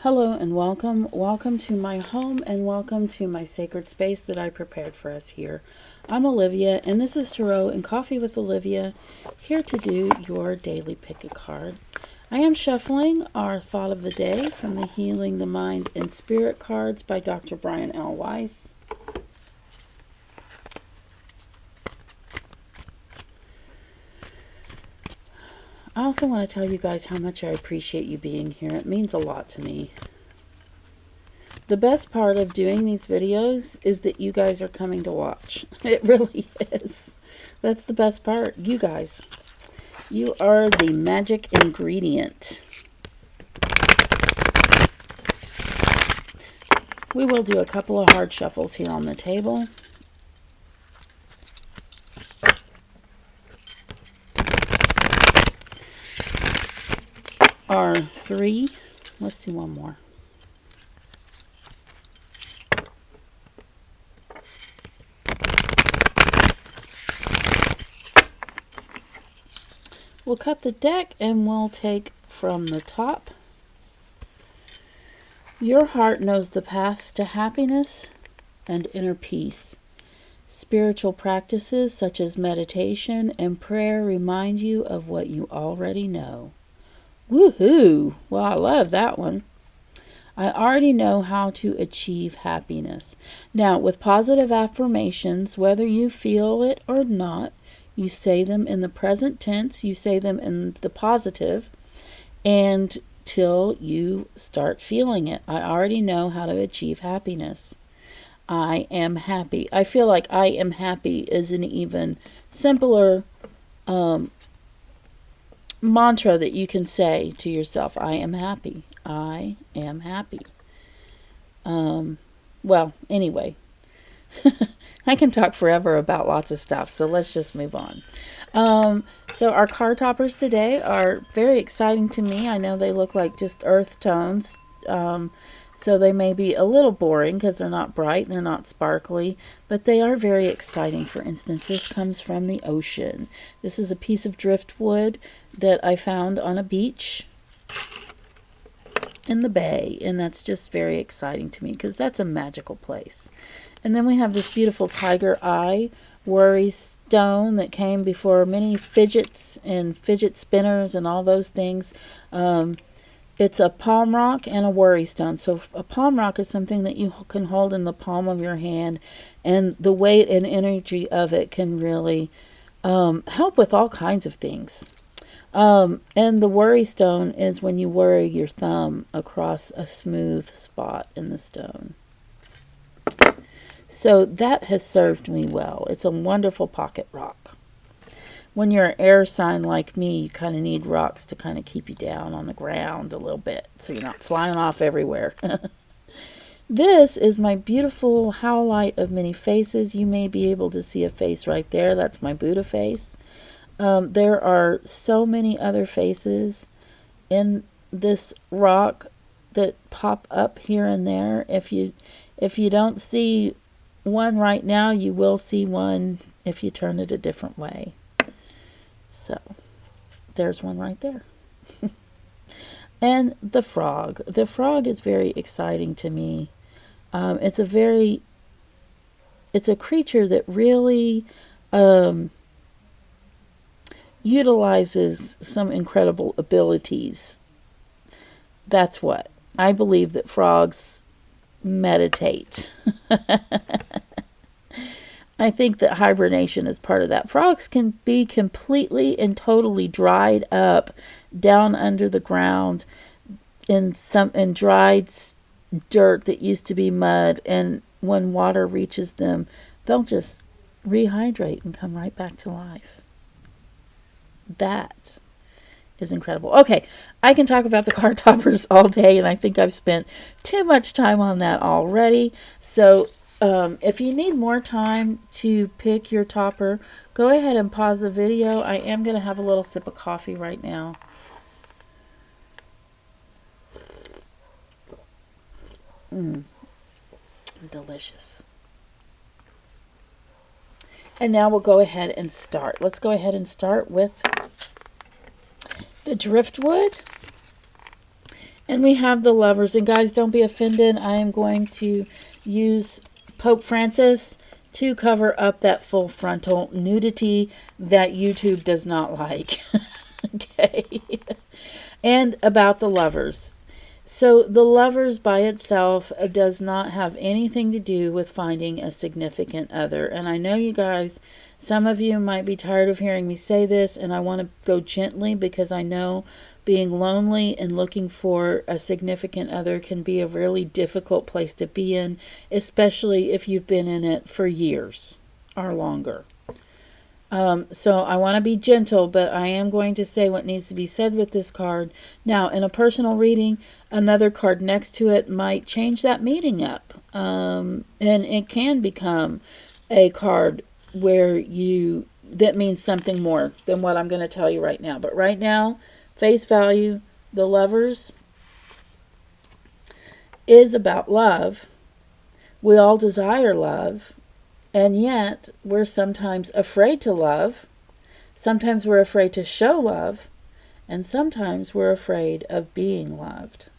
Hello and welcome. Welcome to my home and welcome to my sacred space that I prepared for us here. I'm Olivia and this is Tarot and Coffee with Olivia, here to do your daily pick a card. I am shuffling our thought of the day from the Healing the Mind and Spirit cards by Dr. Brian L. Weiss. I also want to tell you guys how much I appreciate you being here. It means a lot to me. The best part of doing these videos is that you guys are coming to watch. It really is. That's the best part. You guys. You are the magic ingredient. We will do a couple of hard shuffles here on the table. Are three. Let's do one more. We'll cut the deck and we'll take from the top. Your heart knows the path to happiness and inner peace. Spiritual practices such as meditation and prayer remind you of what you already know. Woohoo! Well, I love that one. I already know how to achieve happiness. Now, with positive affirmations, whether you feel it or not, you say them in the present tense, you say them in the positive, and till you start feeling it. I already know how to achieve happiness. I am happy. I feel like I am happy is an even simpler mantra that you can say to yourself. I am happy. I am happy. Well, anyway, I can talk forever about lots of stuff, so let's just move on. So our card toppers today are very exciting to me. I know they look like just earth tones, so they may be a little boring because they're not bright and they're not sparkly, but they are very exciting. For instance, this comes from the ocean. This is a piece of driftwood that I found on a beach in the bay, and that's just very exciting to me because that's a magical place. And then we have this beautiful tiger eye worry stone that came before many fidgets and fidget spinners and all those things. It's a palm rock and a worry stone. So a palm rock is something that you can hold in the palm of your hand, and the weight and energy of it can really help with all kinds of things. And the worry stone is when you worry your thumb across a smooth spot in the stone. So that has served me well. It's a wonderful pocket rock. When you're an air sign like me, you kind of need rocks to kind of keep you down on the ground a little bit, so you're not flying off everywhere. This is my beautiful Howlite of many faces. You may be able to see a face right there. That's my Buddha face. There are so many other faces in this rock that pop up here and there. If you don't see one right now, you will see one if you turn it a different way. So there's one right there. And the frog. The frog is very exciting to me. It's a creature that really utilizes some incredible abilities. That's what. I believe that frogs meditate. I think that hibernation is part of that. Frogs can be completely and totally dried up down under the ground in dried dirt that used to be mud, and when water reaches them, they'll just rehydrate and come right back to life. That is incredible. Okay, I can talk about the card toppers all day, and I think I've spent too much time on that already. So if you need more time to pick your topper, go ahead and pause the video. I am going to have a little sip of coffee right now. Delicious. And now we'll go ahead and start. Let's go ahead and start with the driftwood. And we have the Lovers. And guys, don't be offended. I am going to use Pope Francis to cover up that full frontal nudity that YouTube does not like. Okay. And about the Lovers. So the Lovers by itself does not have anything to do with finding a significant other. And I know you guys, some of you might be tired of hearing me say this, and I want to go gently because I know being lonely and looking for a significant other can be a really difficult place to be in, especially if you've been in it for years or longer. So I want to be gentle, but I am going to say what needs to be said with this card. Now, in a personal reading, another card next to it might change that meaning up. And it can become a card where that means something more than what I'm going to tell you right now. But right now, face value, the Lovers is about love. We all desire love. And yet, we're sometimes afraid to love. Sometimes we're afraid to show love. And sometimes we're afraid of being loved.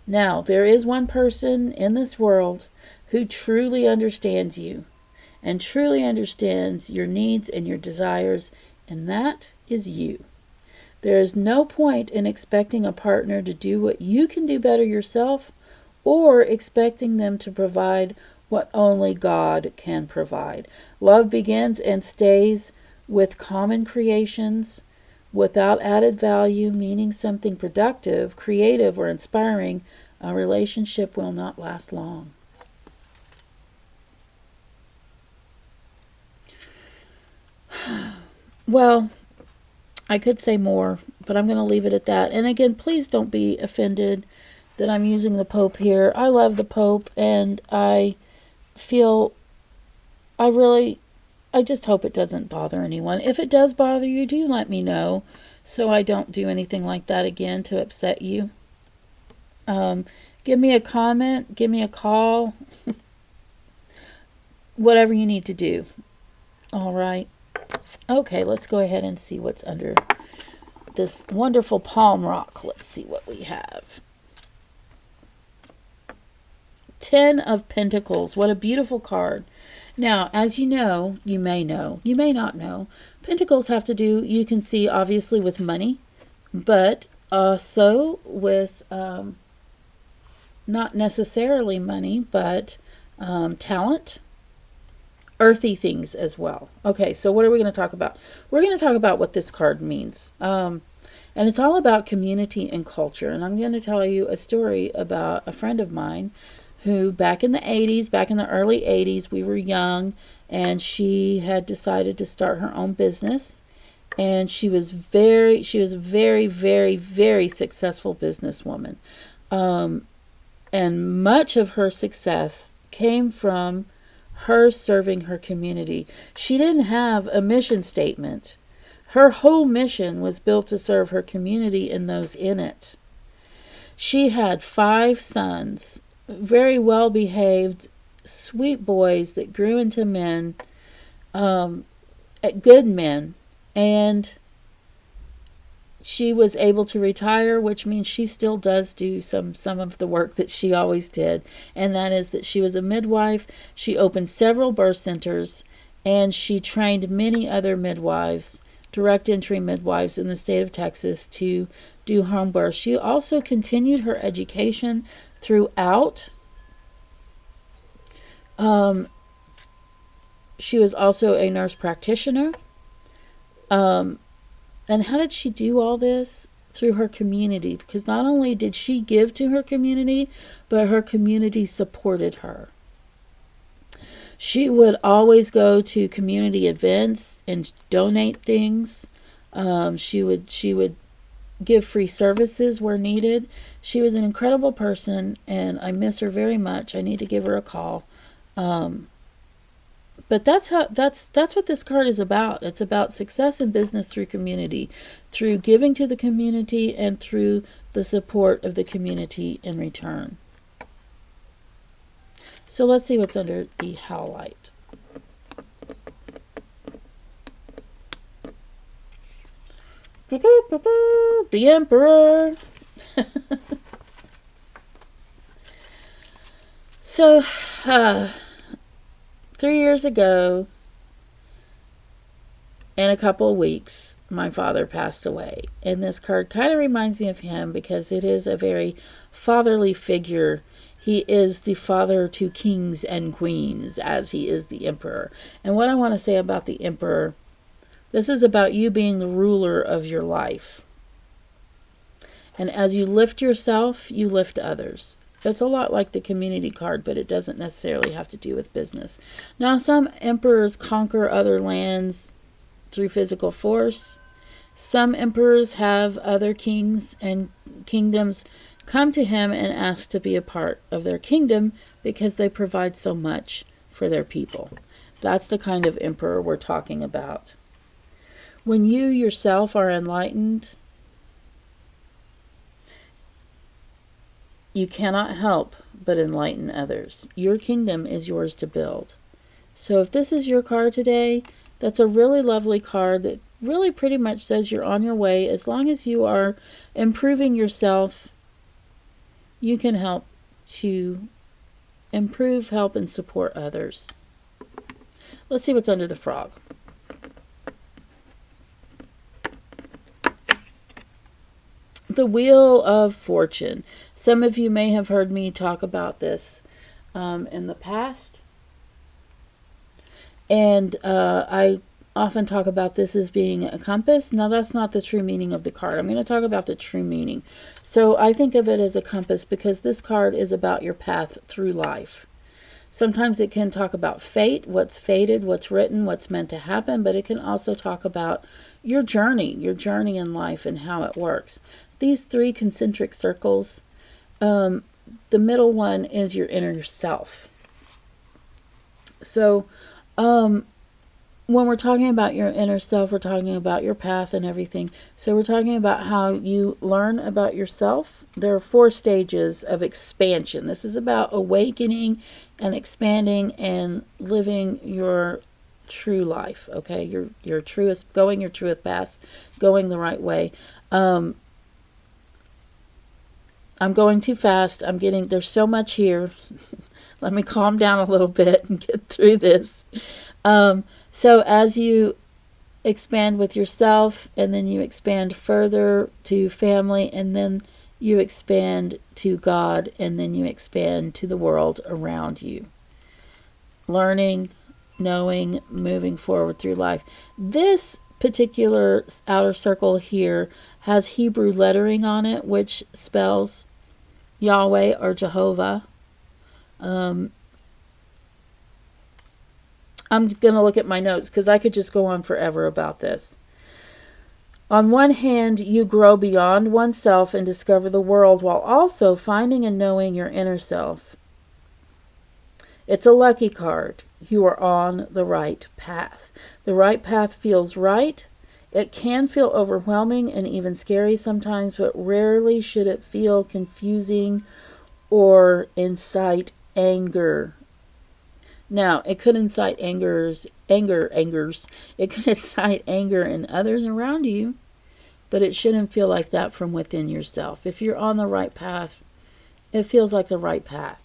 Now, there is one person in this world who truly understands you and truly understands your needs and your desires, and that is you. There is no point in expecting a partner to do what you can do better yourself or expecting them to provide what only God can provide. Love begins and stays with common creations. Without added value, meaning something productive, creative, or inspiring, a relationship will not last long. Well, I could say more, but I'm going to leave it at that. And again, please don't be offended that I'm using the Pope here. I love the Pope, and I feel, I just hope it doesn't bother anyone. If it does bother you, do let me know so I don't do anything like that again to upset you. Give me a comment, give me a call, whatever you need to do. All right. Okay, let's go ahead and see what's under this wonderful palm rock. Let's see what we have. 10 of Pentacles. What a beautiful card. Now, as you know, you may not know, Pentacles have to do, you can see, obviously with money, but also with not necessarily money, but talent, earthy things as well. Okay, so what are we going to talk about? We're going to talk about what this card means. And it's all about community and culture. And I'm going to tell you a story about a friend of mine who back in the early 80s, we were young, and she had decided to start her own business. And she was a very, very, very successful businesswoman. And much of her success came from her serving her community. She didn't have a mission statement. Her whole mission was built to serve her community and those in it. She had 5 sons, very well behaved, sweet boys that grew into men, good men, and she was able to retire, which means she still does do some of the work that she always did, and that is that she was a midwife. She opened several birth centers, and she trained many other midwives, direct entry midwives in the state of Texas, to do home birth. She also continued her education throughout. She was also a nurse practitioner. And how did she do all this? Through her community, because not only did she give to her community, but her community supported her. She would always go to community events and donate things. She would give free services where needed. She was an incredible person, and I miss her very much. I need to give her a call. But that's what this card is about. It's about success in business through community, through giving to the community, and through the support of the community in return. So let's see what's under the Howlite. The Emperor. So, 3 years ago, in a couple of weeks, my father passed away. And this card kind of reminds me of him because it is a very fatherly figure. He is the father to kings and queens, as he is the emperor. And what I want to say about the emperor, this is about you being the ruler of your life. And as you lift yourself, you lift others. It's a lot like the community card, but it doesn't necessarily have to do with business. Now, some emperors conquer other lands through physical force. Some emperors have other kings and kingdoms come to him and ask to be a part of their kingdom because they provide so much for their people. That's the kind of emperor we're talking about. When you yourself are enlightened, you cannot help but enlighten others. Your kingdom is yours to build. So if this is your card today, that's a really lovely card that really pretty much says you're on your way. As long as you are improving yourself, you can help to improve, help, and support others. Let's see what's under the frog. The Wheel of Fortune. Some of you may have heard me talk about this in the past. And I often talk about this as being a compass. Now, that's not the true meaning of the card. I'm going to talk about the true meaning. So I think of it as a compass because this card is about your path through life. Sometimes it can talk about fate, what's fated, what's written, what's meant to happen, but it can also talk about your journey in life and how it works. These 3 concentric circles, the middle one is your inner self. So, when we're talking about your inner self, we're talking about your path and everything. So we're talking about how you learn about yourself. There are 4 stages of expansion. This is about awakening and expanding and living your true life, okay? Your truest, going your truest path, going the right way. I'm going too fast. There's so much here. Let me calm down a little bit and get through this. So as you expand with yourself, and then you expand further to family, and then you expand to God, and then you expand to the world around you. Learning, knowing, moving forward through life. This particular outer circle here has Hebrew lettering on it, which spells Yahweh or Jehovah. I'm going to look at my notes because I could just go on forever about this. On one hand, you grow beyond oneself and discover the world while also finding and knowing your inner self. It's a lucky card. You are on the right path. The right path feels right. It can feel overwhelming and even scary sometimes, but rarely should it feel confusing or incite anger. Now, it could incite angers. It could incite anger in others around you, but it shouldn't feel like that from within yourself. If you're on the right path, it feels like the right path.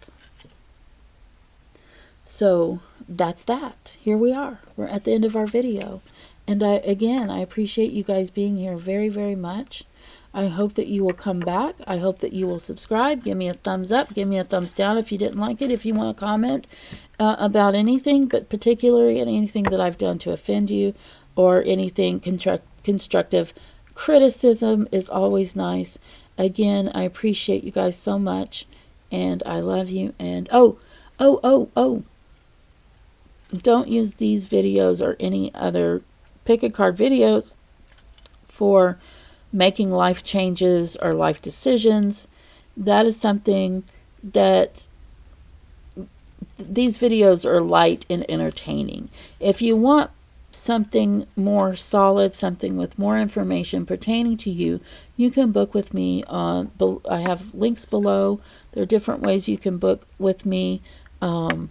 So that's that. Here we are. We're at the end of our video. And I appreciate you guys being here very, very much. I hope that you will come back. I hope that you will subscribe. Give me a thumbs up. Give me a thumbs down if you didn't like it. If you want to comment about anything, but particularly anything that I've done to offend you or anything constructive. Criticism is always nice. Again, I appreciate you guys so much. And I love you. And don't use these videos or any other pick a card videos for making life changes or life decisions. That is something that these videos are light and entertaining. If you want something more solid, something with more information pertaining to you, you can book with me on, I have links below. There are different ways you can book with me. But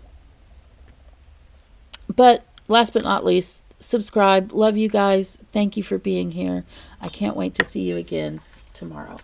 last but not least, subscribe. Love you guys. Thank you for being here. I can't wait to see you again tomorrow.